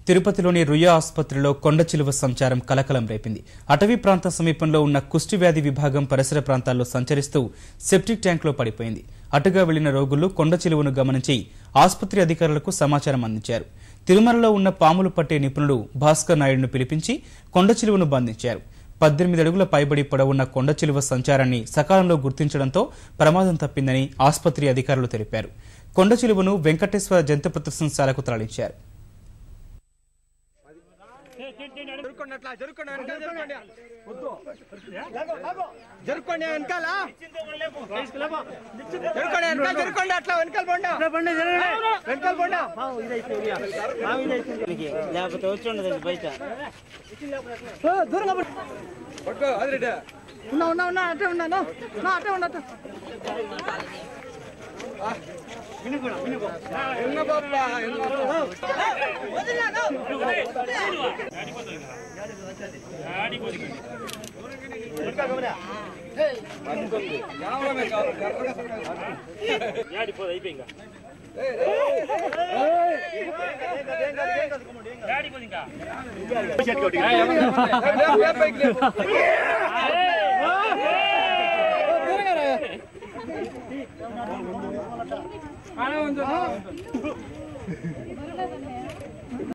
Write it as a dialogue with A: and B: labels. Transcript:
A: తిరుపతిలోని రుయా ఆసుపత్రిలో కొండ చిలువ సంచారం కలకలం రేపింది. అటవీ ప్రాంత సమీపంలో ఉన్న కుష్టి వ్యాధి విభాగం పరిసర ప్రాంతాల్లో సంచరిస్తూ సెప్టిక్ ట్యాంక్లో పడిపోయింది. అటుగా వెళ్లిన రోగులు కొండ చిలువను గమనించి ఆసుపత్రి అధికారులకు సమాచారం అందించారు. తిరుమలలో ఉన్న పాములు పట్టే నిపుణుడు భాస్కర్ నాయుడును పిలిపించి కొండ చిలువను బంధించారు. 18 అడుగుల పైబడి పొడవున్న కొండ చిలువ సంచారాన్ని సకాలంలో గుర్తించడంతో ప్రమాదం తప్పిందని ఆసుపత్రి అధికారులు తెలిపారు. కొండ చిలువను వెంకటేశ్వర జంతు ప్రదర్శనశాలకు తరలించారు.